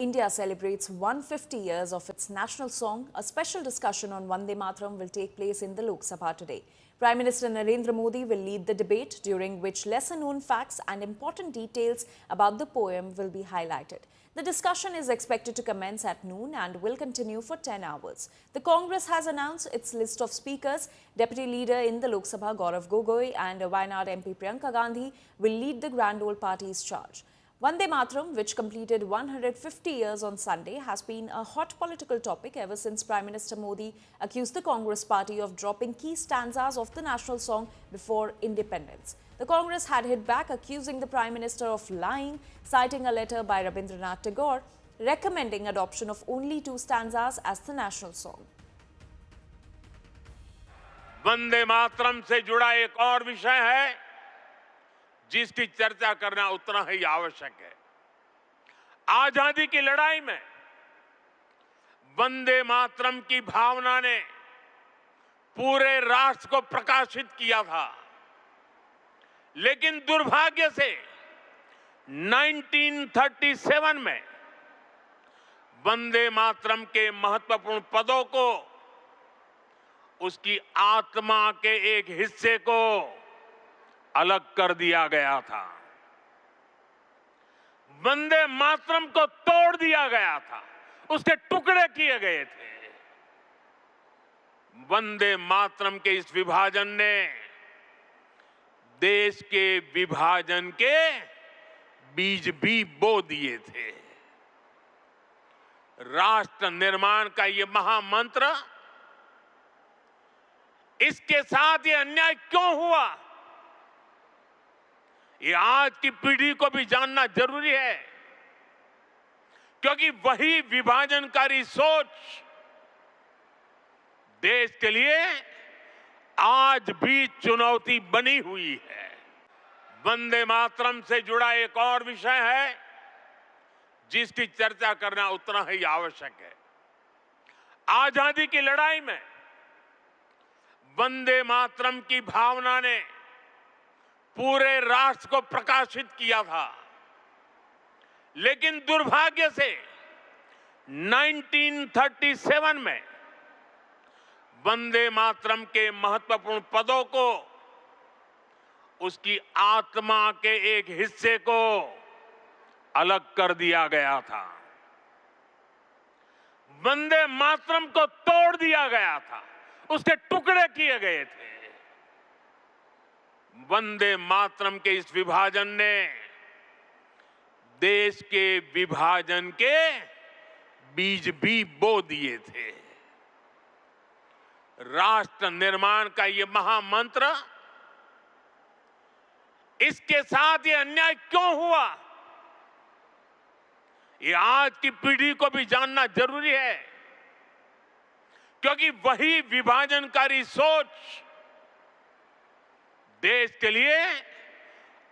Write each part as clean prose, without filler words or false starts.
India celebrates 150 years of its national song. A special discussion on Vande Mataram will take place in the Lok Sabha today. Prime Minister Narendra Modi will lead the debate, during which lesser-known facts and important details about the poem will be highlighted. The discussion is expected to commence at noon and will continue for 10 hours. The Congress has announced its list of speakers. Deputy Leader in the Lok Sabha, Gaurav Gogoi, and Wayanad MP Priyanka Gandhi will lead the Grand Old Party's charge. Vande Mataram, which completed 150 years on Sunday, has been a hot political topic ever since Prime Minister Modi accused the Congress party of dropping key stanzas of the national song before independence. The Congress had hit back, accusing the Prime Minister of lying, citing a letter by Rabindranath Tagore recommending adoption of only 2 stanzas as the national song. Vande Mataram से जुड़ा एक और विषय है जिसकी चर्चा करना उतना ही आवश्यक है। आजादी की लड़ाई में वंदे मातरम की भावना ने पूरे राष्ट्र को प्रकाशित किया था, लेकिन दुर्भाग्य से 1937 में वंदे मातरम के महत्वपूर्ण पदों को, उसकी आत्मा के एक हिस्से को अलग कर दिया गया था। वंदे मातरम को तोड़ दिया गया था, उसके टुकड़े किए गए थे। वंदे मातरम के इस विभाजन ने देश के विभाजन के बीज भी बो दिए थे। राष्ट्र निर्माण का ये महामंत्र, इसके साथ ये अन्याय क्यों हुआ, ये आज की पीढ़ी को भी जानना जरूरी है, क्योंकि वही विभाजनकारी सोच देश के लिए आज भी चुनौती बनी हुई है। वंदे मातरम से जुड़ा एक और विषय है जिसकी चर्चा करना उतना ही आवश्यक है। आजादी की लड़ाई में वंदे मातरम की भावना ने पूरे राष्ट्र को प्रकाशित किया था, लेकिन दुर्भाग्य से 1937 में वंदे मातरम के महत्वपूर्ण पदों को, उसकी आत्मा के एक हिस्से को अलग कर दिया गया था। वंदे मातरम को तोड़ दिया गया था, उसके टुकड़े किए गए थे। वंदे मातरम के इस विभाजन ने देश के विभाजन के बीज भी बो दिए थे। राष्ट्र निर्माण का ये महामंत्र, इसके साथ ये अन्याय क्यों हुआ, ये आज की पीढ़ी को भी जानना जरूरी है, क्योंकि वही विभाजनकारी सोच देश के लिए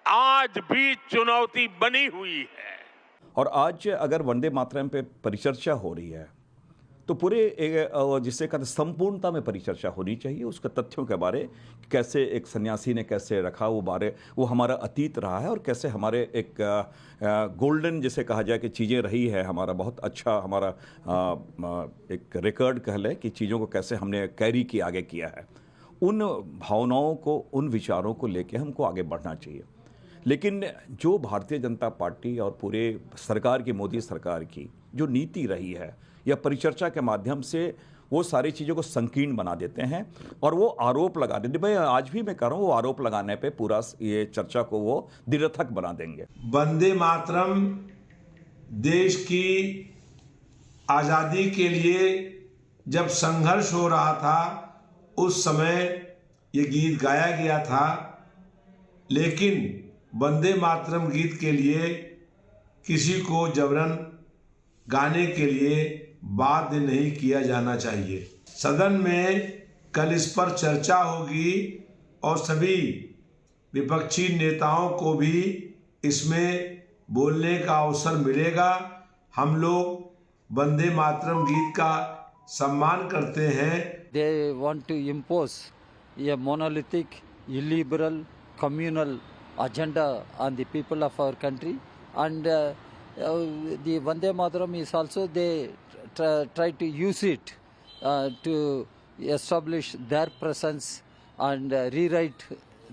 आज भी चुनौती बनी हुई है। और आज अगर वंदे मातरम पे परिचर्चा हो रही है तो पूरे जिसे कहते संपूर्णता में परिचर्चा होनी चाहिए। उसके तथ्यों के बारे, कैसे एक सन्यासी ने कैसे रखा वो हमारा अतीत रहा है, और कैसे हमारे एक गोल्डन जिसे कहा जाए कि चीज़ें रही है, हमारा बहुत अच्छा हमारा एक रिकॉर्ड कह लें कि चीज़ों को कैसे हमने कैरी किया, आगे किया है। उन भावनाओं को, उन विचारों को लेके हमको आगे बढ़ना चाहिए। लेकिन जो भारतीय जनता पार्टी और पूरे सरकार की, मोदी सरकार की जो नीति रही है, या परिचर्चा के माध्यम से वो सारी चीज़ों को संकीर्ण बना देते हैं और वो आरोप लगा देते। भाई आज भी मैं कह रहा हूँ, वो आरोप लगाने पे पूरा ये चर्चा को वो निरर्थक बना देंगे। वंदे मातरम देश की आज़ादी के लिए जब संघर्ष हो रहा था, उस समय ये गीत गाया गया था, लेकिन वंदे मातरम गीत के लिए किसी को जबरन गाने के लिए बाध्य नहीं किया जाना चाहिए। सदन में कल इस पर चर्चा होगी और सभी विपक्षी नेताओं को भी इसमें बोलने का अवसर मिलेगा। हम लोग वंदे मातरम गीत का सम्मान करते हैं। They want to impose a monolithic, illiberal, communal agenda on the people of our country, and the Vande Mataram is also they try to use it to establish their presence and rewrite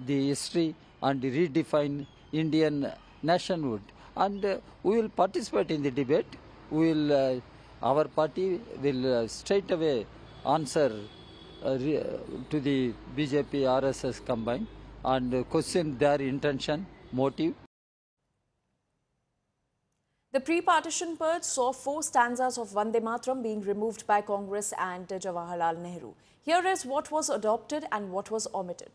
the history and redefine Indian nationhood. And we will participate in the debate. We will, our party will straight away answer to the BJP RSS combined and question their intention, motive. The pre-partition purge saw 4 stanzas of Vande Mataram being removed by Congress and Jawaharlal Nehru. Here is what was adopted and what was omitted.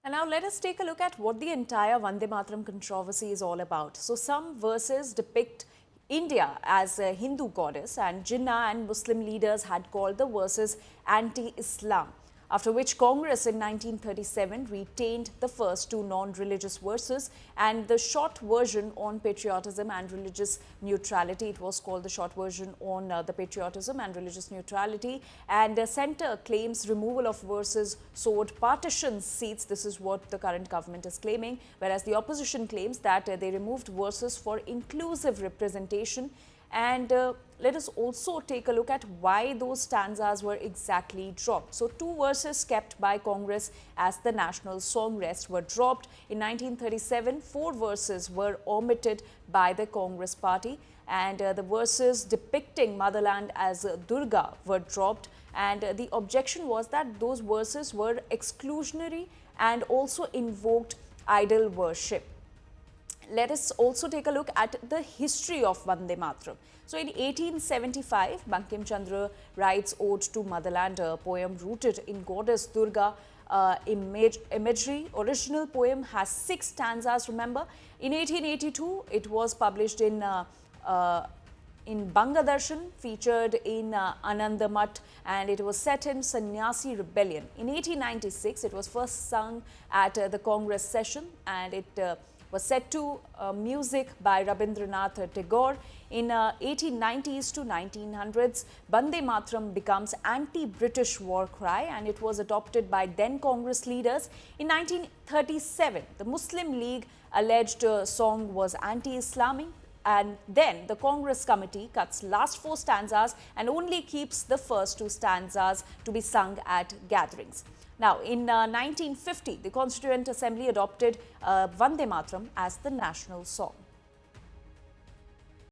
And now let us take a look at what the entire Vande Mataram controversy is all about. So some verses depict India as a Hindu goddess, and Jinnah and Muslim leaders had called the verses anti-Islam. After which Congress in 1937 retained the first 2 non-religious verses and the short version on patriotism and religious neutrality. It was called the short version on the patriotism and religious neutrality. And the centre claims removal of verses sowed partition seats. This is what the current government is claiming, whereas the opposition claims that they removed verses for inclusive representation. And let us also take a look at why those stanzas were exactly dropped. So 2 verses kept by Congress as the national song, rest were dropped. In 1937, 4 verses were omitted by the Congress party, and the verses depicting motherland as Durga were dropped. And the objection was that those verses were exclusionary and also invoked idol worship. Let us also take a look at the history of Vande Mataram. So in 1875, Bankim Chandra writes Ode to Motherland, a poem rooted in goddess Durga imagery. Original poem has 6 stanzas, remember. In 1882, it was published in Bangadarshan, featured in Anandamath, and it was set in Sannyasi rebellion. In 1896, it was first sung at the Congress session, and it was set to music by Rabindranath Tagore. In 1890s to 1900s, Vande Mataram becomes anti-British war cry, and it was adopted by then Congress leaders. In 1937, the Muslim League alleged song was anti-Islamic, and then the Congress committee cuts last 4 stanzas and only keeps the first 2 stanzas to be sung at gatherings. Now, in 1950, the Constituent Assembly adopted Vande Mataram as the national song.